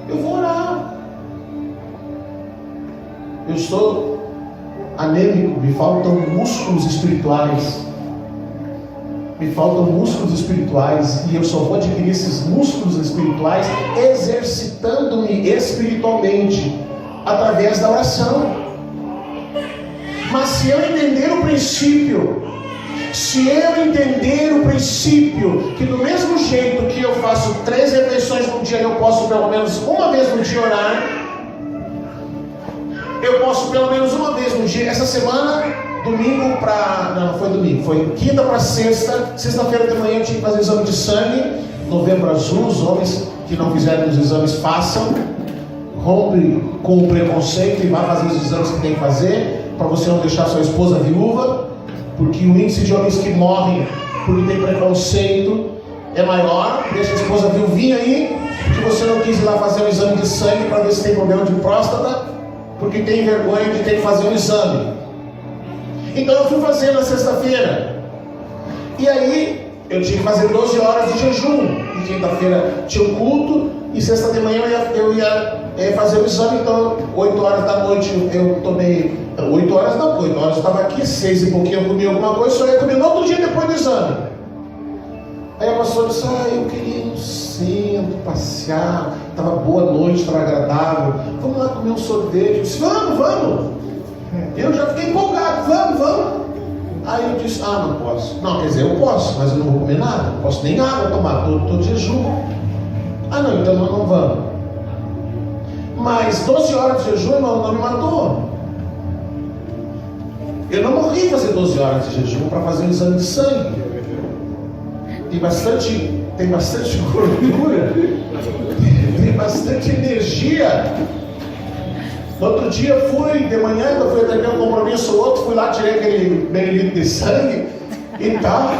Eu vou orar. Eu estou anêmico, me faltam músculos espirituais. Me faltam músculos espirituais, e eu só vou adquirir esses músculos espirituais exercitando-me espiritualmente através da oração. Mas se eu entender o princípio, que do mesmo jeito que eu faço 3 refeições por dia, eu posso pelo menos uma vez no dia orar. Eu posso pelo menos uma vez no dia. Essa semana, foi quinta para sexta. Sexta-feira de manhã eu tinha que fazer exame de sangue, Novembro Azul. Os homens que não fizeram os exames façam. Rompe com o preconceito e vá fazer os exames que tem que fazer, para você não deixar sua esposa viúva, porque o índice de homens que morrem porque tem preconceito é maior. Deixa a esposa viuvinha aí, que você não quis ir lá fazer um exame de sangue para ver se tem problema de próstata, porque tem vergonha de ter que fazer um exame. Então eu fui fazer na sexta-feira, e aí eu tinha que fazer 12 horas de jejum, e quinta-feira tinha um culto, e sexta de manhã eu ia fazer o exame. Então 8 horas da noite eu tomei, 8 horas não, 8 horas eu estava aqui, 6 e pouquinho eu comi alguma coisa, só ia comer no outro dia depois do exame. Aí a pastora disse: eu queria ir no centro, passear, estava boa noite, estava agradável, vamos lá comer um sorvete. Eu disse: vamos. Eu já fiquei empolgado, vamos. Aí eu disse: não posso. Não, quer dizer, eu posso, mas eu não vou comer nada, não posso nem água tomar, estou de jejum. Não, então não vamos. Mas 12 horas de jejum não me matou. Eu não morri fazer 12 horas de jejum para fazer um exame de sangue. Tem bastante gordura, tem bastante energia. No outro dia fui, de manhã, eu fui atender um compromisso ou outro, fui lá, tirei aquele meio litro de sangue e tal.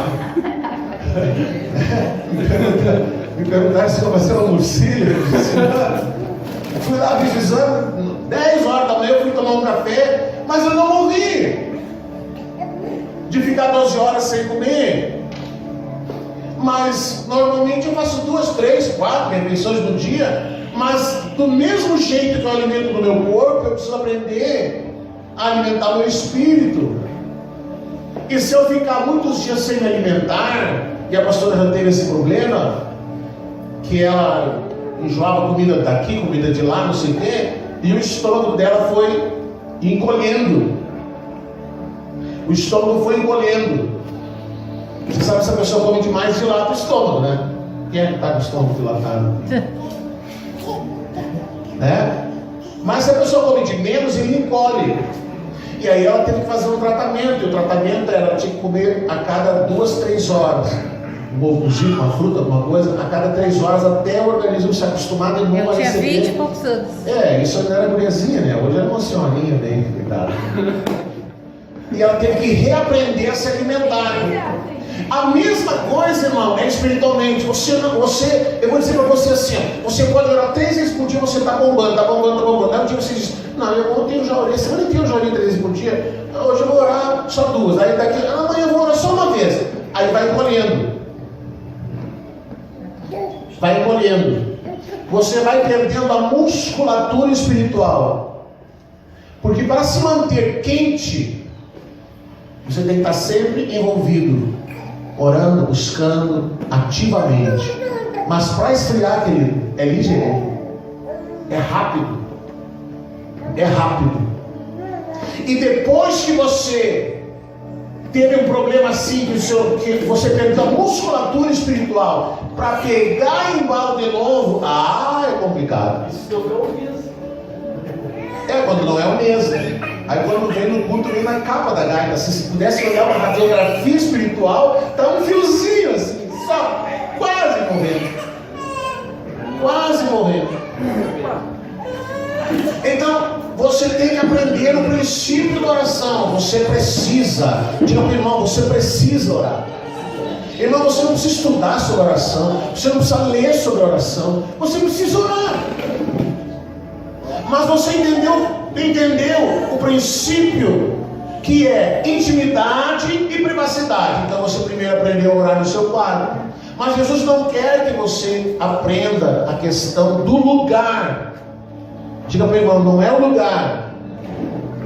Me perguntaram se eu ia fazer uma murcilha. Fui lá, fiz o exame, 10 horas da manhã eu fui tomar um café, mas eu não morri de ficar 12 horas sem comer. Mas normalmente eu faço 2, 3, 4 refeições no dia. Mas do mesmo jeito que eu alimento o meu corpo, eu preciso aprender a alimentar o meu espírito. E se eu ficar muitos dias sem me alimentar, e a pastora já teve esse problema, que ela enjoava comida daqui, comida de lá, não sei o quê, e o estômago dela foi encolhendo. O estômago foi encolhendo. Você sabe, se a pessoa come demais, dilata o estômago, né? Quem é que está com o estômago dilatado? Mas se a pessoa come de menos, ele encolhe. E aí ela teve que fazer um tratamento. E o tratamento era: ela tinha que comer a cada 2, 3 horas um ovo cozido, uma fruta, alguma coisa, a cada 3 horas, até o organismo se acostumar de novo a receber. Tinha 20 e poucos anos. Isso não era guriazinha, né? Hoje era uma senhorinha bem cuidada. E ela teve que reaprender a se alimentar. A mesma coisa, irmão, é espiritualmente. Eu vou dizer para você assim: você pode orar 3 vezes por dia, você está bombando. Aí um dia você diz: ontem eu já orei, semana inteira eu já orei 3 vezes por dia, hoje eu vou orar só 2. Aí daqui, amanhã eu vou orar só 1 vez. Aí vai encolhendo. Você vai perdendo a musculatura espiritual. Porque para se manter quente, você tem que estar sempre envolvido, orando, buscando ativamente. Mas para esfriar, querido, é ligeiro, é rápido. E depois que você teve um problema assim, que você perdeu a musculatura espiritual, para pegar embalo de novo, é complicado. Isso não é o mesmo. Quando não é o mesmo. Aí quando vem no culto, vem na capa da gaita. Se pudesse olhar uma radiografia espiritual, tá um fiozinho assim, só, quase morrendo. Então, você tem que aprender o princípio da oração. Você precisa, diga para o irmão, você precisa orar. Irmão, você não precisa estudar sobre oração, você não precisa ler sobre oração, você precisa orar. Mas você entendeu o princípio, que é intimidade e privacidade. Então você primeiro aprendeu a orar no seu quarto. Mas Jesus não quer que você aprenda a questão do lugar. Diga para o irmão: não é o lugar,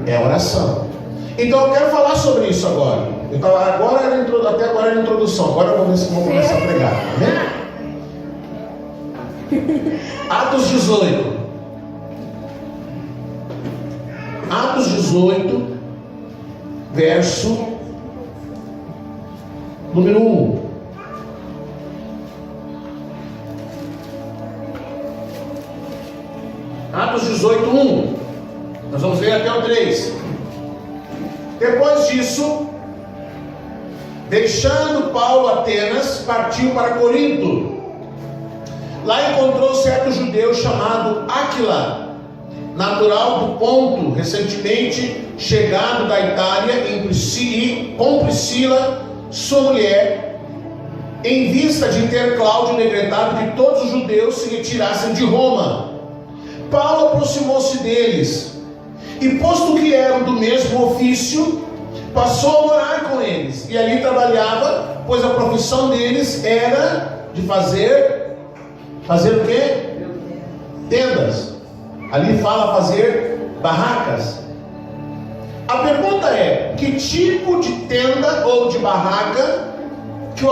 é a oração. Então eu quero falar sobre isso agora. Até agora era a introdução. Agora eu vou ver se vou começar a pregar. Amém? Atos 18. Atos 18, verso número 1. Atos 18, 1. Nós vamos ler até o 3. Depois disso, deixando Paulo Atenas, partiu para Corinto. Lá encontrou certo judeu chamado Áquila, natural do Ponto, recentemente chegado da Itália, com Priscila, sua mulher, em vista de ter Cláudio decretado que todos os judeus se retirassem de Roma. Paulo aproximou-se deles, e posto que eram do mesmo ofício, passou a morar com eles, e ali trabalhava, pois a profissão deles era de fazer o quê? Tendas. Ali fala fazer barracas. A pergunta é: que tipo de tenda ou de barraca que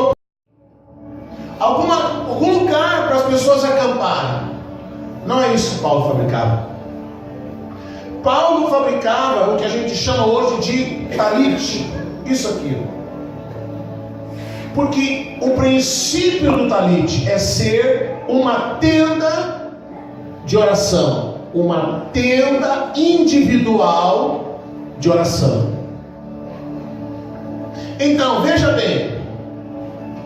algum lugar para as pessoas acamparem? Não é isso que Paulo fabricava. Paulo fabricava o que a gente chama hoje de talit, isso aqui. Porque o princípio do talit é ser uma tenda de oração, uma tenda individual de oração. Então, veja bem,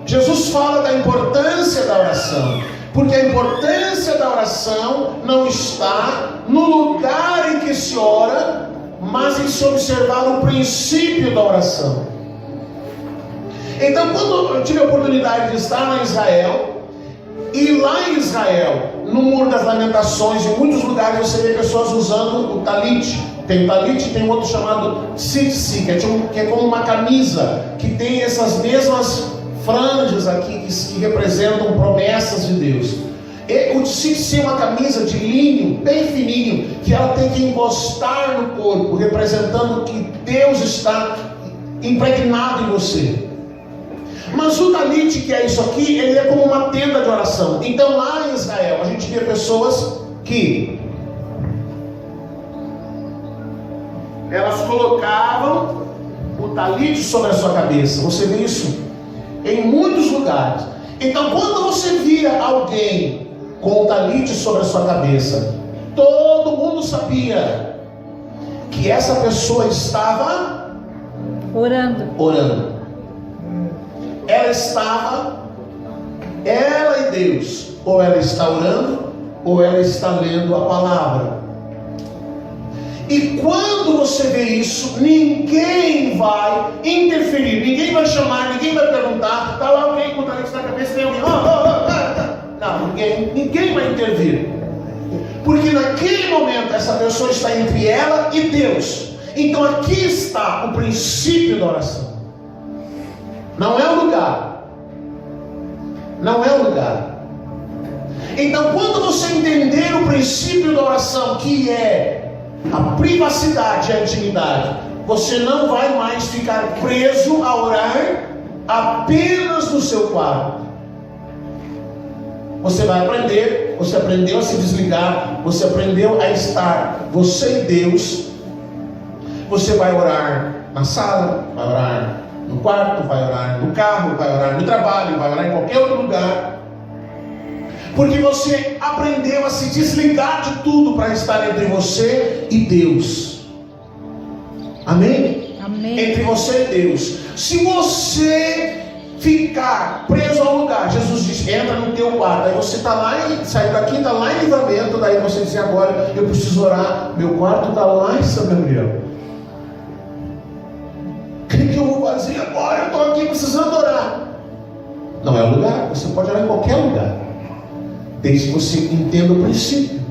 Jesus fala da importância da oração, porque a importância da oração não está no lugar em que se ora, mas em se observar o princípio da oração. Então, quando eu tive a oportunidade de estar lá em Israel, e lá em Israel, no Muro das Lamentações, em muitos lugares você vê pessoas usando o talit. Tem o talit e tem outro chamado tzitzi, que é como uma camisa, que tem essas mesmas franjas aqui que representam promessas de Deus. E o tzitzi é uma camisa de linho bem fininho, que ela tem que encostar no corpo, representando que Deus está impregnado em você. Mas o talit, que é isso aqui, ele é como uma tenda de oração. Então lá em Israel a gente vê pessoas que elas colocavam o talit sobre a sua cabeça. Você vê isso em muitos lugares. Então quando você via alguém com o talit sobre a sua cabeça, todo mundo sabia que essa pessoa estava orando. Ela e Deus, ou ela está orando, ou ela está lendo a palavra. E quando você vê isso, ninguém vai interferir, ninguém vai chamar, ninguém vai perguntar. Está lá alguém com o talit na cabeça, tem alguém, não, ninguém vai intervir, porque naquele momento essa pessoa está entre ela e Deus. Então aqui está o princípio da oração. Não é o lugar. Não é o lugar. Então, quando você entender o princípio da oração, que é a privacidade e a intimidade, você não vai mais ficar preso a orar apenas no seu quarto. Você vai aprender, você aprendeu a se desligar, você aprendeu a estar você e Deus. Você vai orar na sala, vai orar no quarto, vai orar no carro, vai orar no trabalho, vai orar em qualquer outro lugar, porque você aprendeu a se desligar de tudo para estar entre você e Deus. Amém? Amém. Entre você e Deus. Se você ficar preso ao lugar, Jesus diz: entra no teu quarto. Aí você está lá e saiu daqui, está lá em Livramento. Daí você diz: agora eu preciso orar. Meu quarto está lá em São Gabriel. O que eu vou fazer agora? Eu estou aqui precisando orar. Não é o lugar. Você pode orar em qualquer lugar, desde que você entenda o princípio.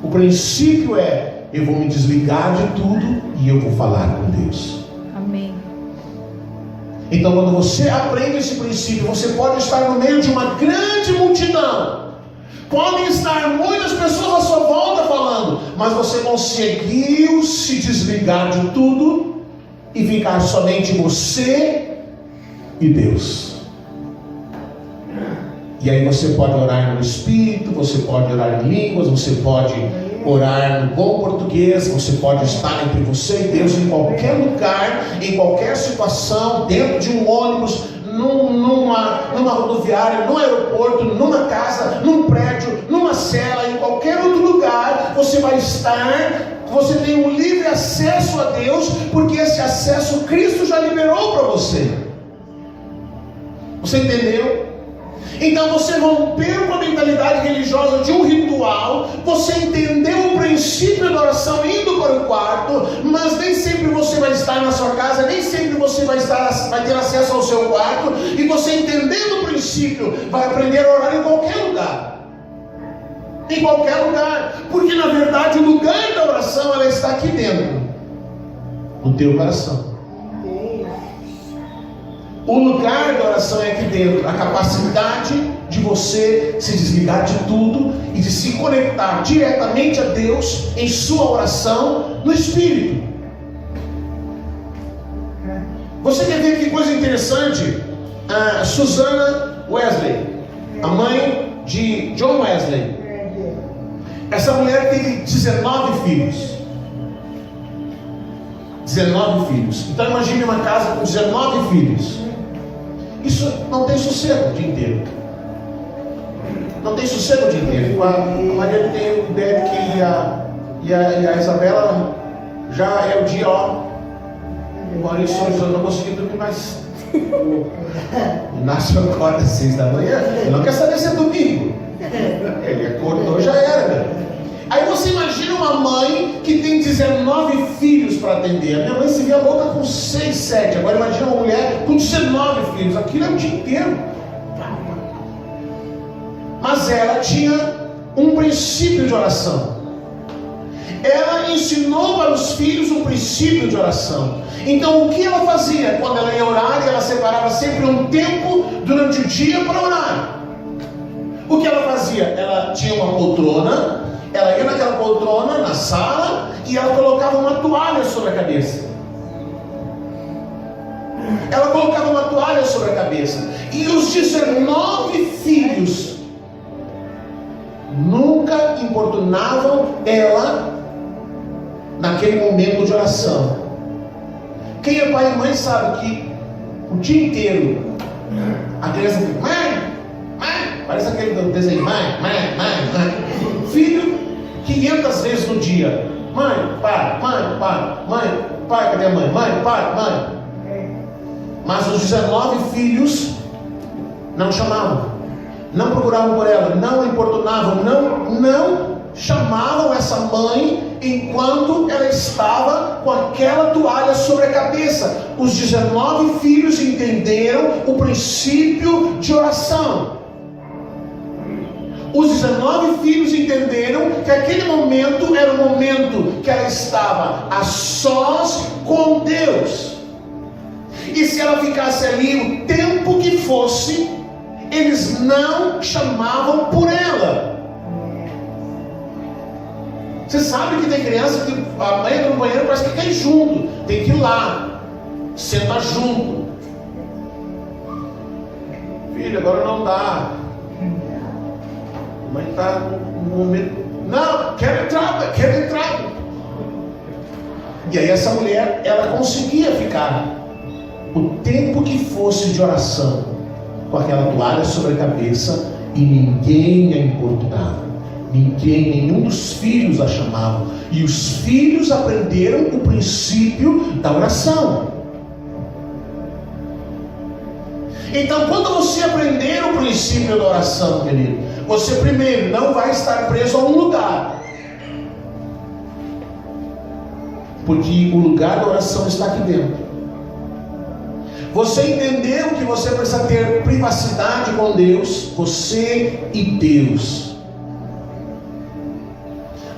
O princípio é: eu vou me desligar de tudo e eu vou falar com Deus. Amém. Então, quando você aprende esse princípio, você pode estar no meio de uma grande multidão, podem estar muitas pessoas à sua volta falando, mas você conseguiu se desligar de tudo e ficar somente você e Deus. E aí você pode orar no Espírito, você pode orar em línguas, você pode orar no bom português, você pode estar entre você e Deus em qualquer lugar, em qualquer situação, dentro de um ônibus, numa rodoviária, no aeroporto, numa casa, num prédio, numa cela, em qualquer outro lugar, você vai estar. Você tem um livre acesso a Deus, porque esse acesso Cristo já liberou para você. Você entendeu? Então você rompeu com a mentalidade religiosa de um ritual, você entendeu o princípio da oração indo para o quarto, mas nem sempre você vai estar na sua casa, nem sempre você vai ter acesso ao seu quarto, e você entendendo o princípio, vai aprender a orar em qualquer lugar. Em qualquer lugar, porque na verdade o lugar da oração, ela está aqui dentro, no teu coração. O lugar da oração é aqui dentro, a capacidade de você se desligar de tudo e de se conectar diretamente a Deus em sua oração no Espírito. Você quer ver que coisa interessante? A Susana Wesley, a mãe de John Wesley, essa mulher teve 19 filhos. 19 filhos. Então imagine uma casa com 19 filhos. Isso não tem sossego o dia inteiro. Não tem sossego o dia inteiro. A Maria tem o Derek e a Isabela, já é o dia, ó. O Maurício eu não consegui dormir mais. O Inácio acorda às 6 da manhã. Ele não quer saber se é domingo. Ele acordou, já era. Aí você imagina uma mãe que tem 19 filhos para atender. A minha mãe se via louca com 6, 7. Agora imagina uma mulher com 19 filhos. Aquilo é o dia inteiro. Mas ela tinha um princípio de oração. Ela ensinou para os filhos um princípio de oração. Então o que ela fazia? Quando ela ia orar, ela separava sempre um tempo durante o dia para orar. O que ela fazia? Ela tinha uma poltrona. Ela ia naquela poltrona, na sala, e ela colocava uma toalha sobre a cabeça. Ela colocava uma toalha sobre a cabeça. E os 19 filhos nunca importunavam ela naquele momento de oração. Quem é pai e mãe sabe que o dia inteiro a criança fica, mãe, parece aquele desenho, mãe. Filho, 500 vezes no dia. Mãe, pai, cadê a mãe? Mãe. Mas os 19 filhos não chamavam, não procuravam por ela, não a importunavam, não chamavam essa mãe enquanto ela estava com aquela toalha sobre a cabeça. Os 19 filhos entenderam o princípio de oração. Os 19 filhos entenderam que aquele momento era o momento que ela estava a sós com Deus. E se ela ficasse ali o tempo que fosse, eles não chamavam por ela. Você sabe que tem criança que a mãe entra no banheiro, parece que quer ir junto. Tem que ir lá, sentar junto. Filho, agora não dá. A mãe está no momento. Não, quero entrar. E aí essa mulher, ela conseguia ficar o tempo que fosse de oração com aquela toalha sobre a cabeça e ninguém a importunava. Nenhum dos filhos a chamavam. E os filhos aprenderam o princípio da oração. Então, quando você aprender o princípio da oração, querido, você primeiro não vai estar preso a um lugar, porque o lugar da oração está aqui dentro. Você entendeu que você precisa ter privacidade com Deus, você e Deus.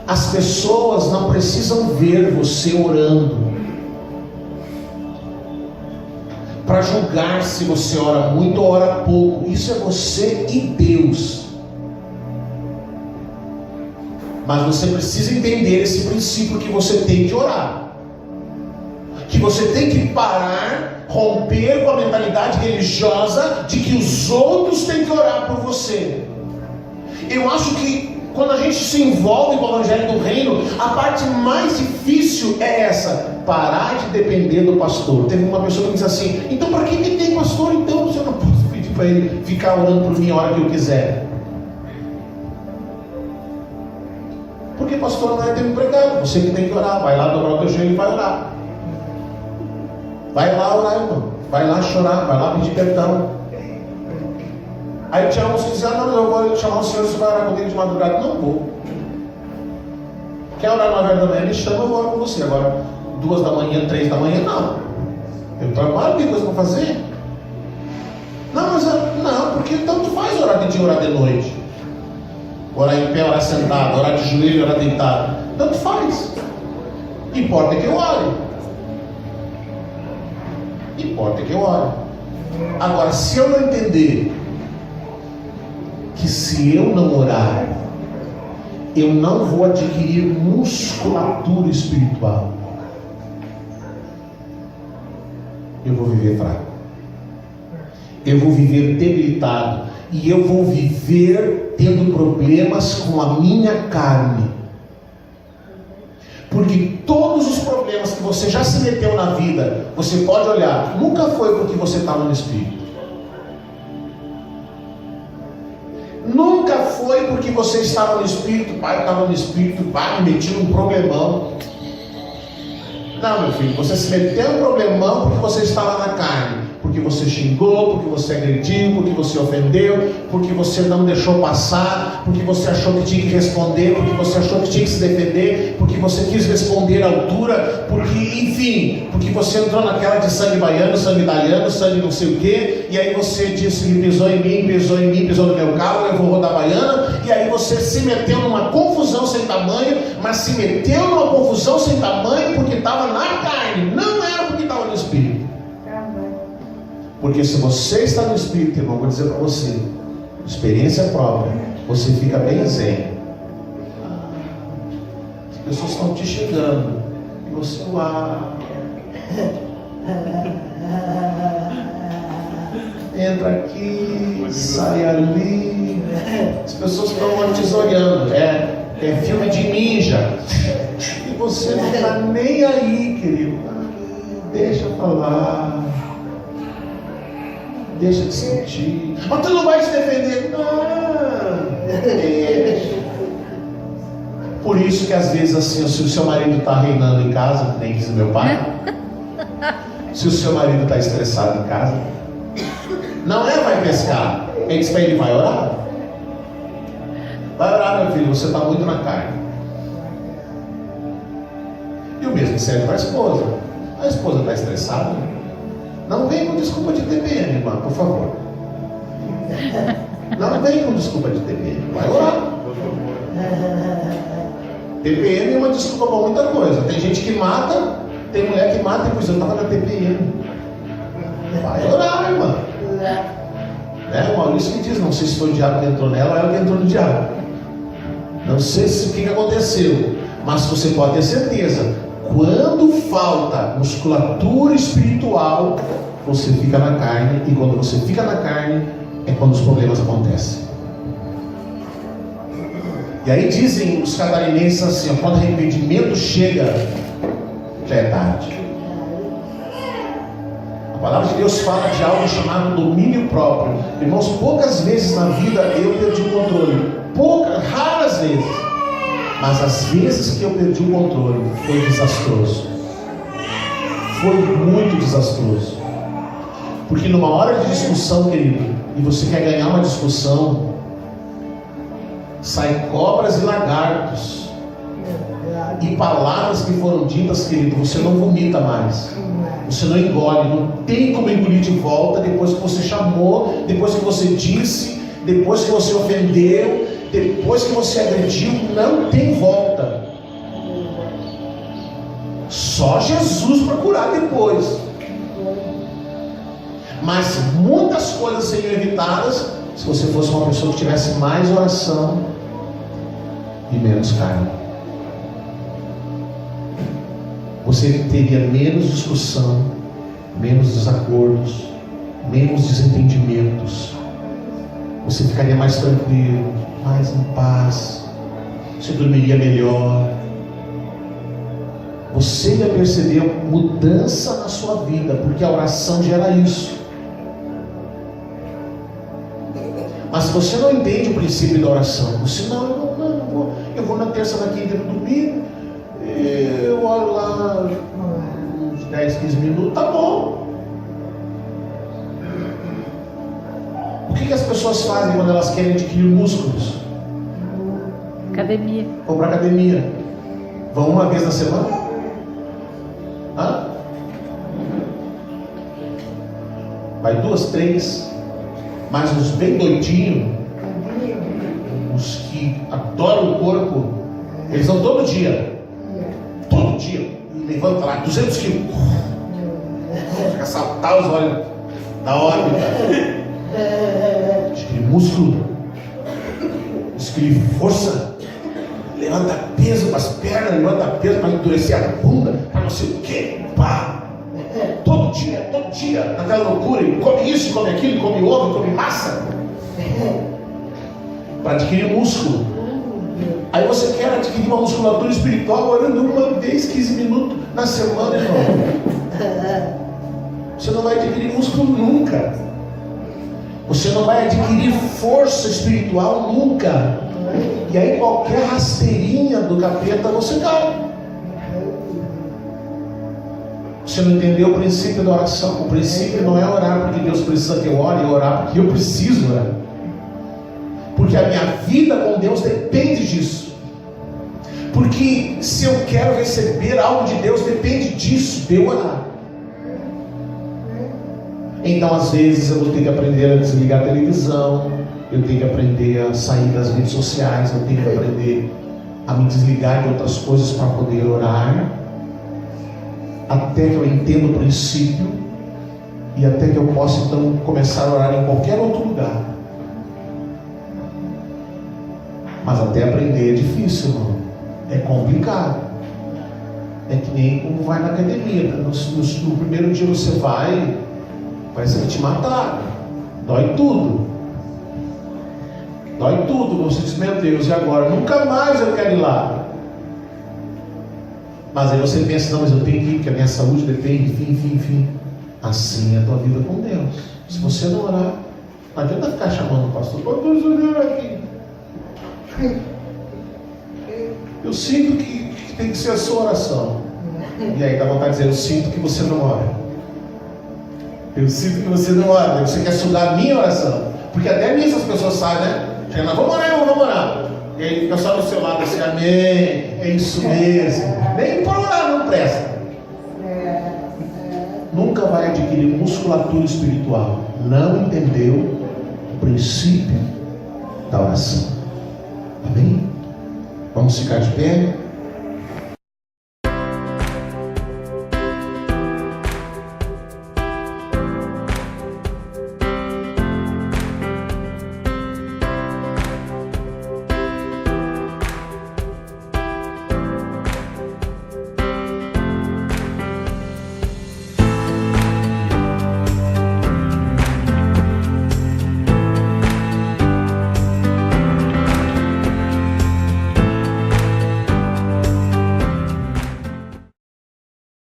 As pessoas não precisam ver você orando para julgar se você ora muito ou ora pouco. Isso é você e Deus. Mas você precisa entender esse princípio que você tem que orar, que você tem que parar, romper com a mentalidade religiosa de que os outros têm que orar por você. Eu acho que quando a gente se envolve com o evangelho do reino, a parte mais difícil é essa: parar de depender do pastor. Teve uma pessoa que disse assim: então para que tem pastor então? Se eu não posso pedir para ele ficar orando por mim a hora que eu quiser? Porque pastor não é tempo pregado, você que tem que orar. Vai lá dobrar o teu joelho e vai orar. Vai lá orar, irmão. Vai lá chorar, vai lá pedir perdão. Aí tinha uns que diziam, não, eu vou chamar o senhor, você vai orar comigo de madrugada. Não vou. Quer orar 9 horas da manhã, me chama, eu oro com você. Agora, 2 da manhã, 3 da manhã, não. Eu trabalho, tem coisa para fazer. Não, mas não, porque tanto faz orar de dia, orar de noite. Orar em pé, orar sentado, orar de joelho, orar deitado. Tanto faz. Importa que eu ore. Importa que eu ore. Agora, se eu não entender que se eu não orar, eu não vou adquirir musculatura espiritual, eu vou viver fraco, eu vou viver debilitado, e eu vou viver tendo problemas com a minha carne. Porque todos os problemas que você já se meteu na vida, você pode olhar, nunca foi porque você estava no Espírito. Nunca foi porque você estava no Espírito, o pai estava no Espírito, o pai me metia um problemão. Não, meu filho, você se meteu um problemão porque você estava na carne. Porque você xingou, porque você agrediu, porque você ofendeu, porque você não deixou passar, porque você achou que tinha que responder, porque você achou que tinha que se defender, porque você quis responder à altura, porque, enfim, porque você entrou naquela de sangue baiano, sangue italiano, sangue não sei o quê, e aí você disse que pisou em mim, pisou no meu carro, eu vou rodar baiana, e aí você se meteu numa confusão sem tamanho, mas se meteu numa confusão sem tamanho porque estava na carne, não era porque estava no Espírito. Porque se você está no Espírito, irmão, vou dizer para você, experiência própria, você fica bem zen. As pessoas estão te chegando, e você, uau, entra aqui, sai ali, as pessoas estão te olhando, é filme de ninja, e você não está nem aí, querido, deixa eu falar. Deixa de sentir. Mas tu não vai se defender. Não. Deixa. Por isso que às vezes assim, se o seu marido está reinando em casa, nem diz meu pai. Se o seu marido está estressado em casa, não vai pescar. Ele diz para ele, vai orar. Vai orar, meu filho, você está muito na carne. E o mesmo serve para a esposa. A esposa está estressada. Não vem com desculpa de TPM, irmã, por favor. Não vem com desculpa de TPM. Vai orar. TPM é uma desculpa para muita coisa. Tem gente que mata, tem mulher que mata e pois eu estava na TPM. Vai orar, irmã. O Maurício que diz, não sei se foi o diabo que entrou nela ou ela que entrou no diabo. Não sei o que aconteceu, mas você pode ter certeza. Quando falta musculatura espiritual, você fica na carne, e quando você fica na carne, é quando os problemas acontecem. E aí dizem os catarinenses assim, quando o arrependimento chega, já é tarde. A palavra de Deus fala de algo chamado domínio próprio. Irmãos, poucas vezes na vida eu perdi o controle, raras vezes. Mas as vezes que eu perdi o controle, foi desastroso. Foi muito desastroso. Porque numa hora de discussão, querido, e você quer ganhar uma discussão, saem cobras e lagartos. E palavras que foram ditas, querido, você não vomita mais. Você não engole, não tem como engolir de volta depois que você chamou, depois que você disse, depois que você ofendeu, depois que você agrediu, não tem volta. Só Jesus para curar depois. Mas muitas coisas seriam evitadas se você fosse uma pessoa que tivesse mais oração e menos carne. Você teria menos discussão, menos desacordos, menos desentendimentos. Você ficaria mais tranquilo, mais em paz. Você dormiria melhor. Você ia perceber mudança na sua vida, porque a oração gera isso. Mas se você não entende o princípio da oração, você eu vou na terça, na quinta, no domingo, eu oro lá uns 10, 15 minutos, tá bom. O que que as pessoas fazem quando elas querem adquirir músculos? Academia. Vão para academia. Vão uma vez na semana? Hã? Vai 2, 3. Mas os bem doidinhos, os que adoram o corpo, eles vão todo dia. Todo dia. E levanta lá 200 quilos. Fica saltar os olhos da órbita. Adquire músculo. Adquire força. Levanta peso para as pernas, levanta peso para endurecer a bunda, para não sei o quê. Pá. Todo dia, naquela loucura, e come isso, come aquilo, come ovo, come massa, para adquirir músculo. Aí você quer adquirir uma musculatura espiritual orando uma vez, 15 minutos na semana, irmão. Você não vai adquirir músculo nunca. Você não vai adquirir força espiritual nunca. E aí qualquer rasteirinha do capeta você cai. Você não entendeu o princípio da oração. O princípio não é orar porque Deus precisa que eu ore, é orar porque eu preciso orar. Porque a minha vida com Deus depende disso. Porque se eu quero receber algo de Deus, depende disso, de eu orar. Então às vezes eu vou ter que aprender a desligar a televisão, eu tenho que aprender a sair das redes sociais, eu tenho que aprender a me desligar de outras coisas para poder orar, até que eu entenda o princípio e até que eu possa então começar a orar em qualquer outro lugar. Mas até aprender é difícil, irmão. É complicado. É que nem como vai na academia. No primeiro dia você vai, parece que te matar. Dói tudo. Dói tudo. Você diz, meu Deus, e agora? Nunca mais eu quero ir lá. Mas aí você pensa, não, mas eu tenho que ir, porque a minha saúde depende, enfim. Assim é a tua vida com Deus. Se você não orar, não adianta ficar chamando o pastor, orar aqui. Eu sinto que tem que ser a sua oração. E aí dá vontade de dizer, eu sinto que você não ora. Eu sinto que você não ora. Você quer sugar a minha oração. Porque até nisso as pessoas sabem, né? Chega lá, vamos orar, vamos orar. E aí fica só no seu lado assim, amém, é isso mesmo. Nem por orar não presta. Nunca vai adquirir musculatura espiritual. Não entendeu o princípio da oração. Amém? Vamos ficar de pé.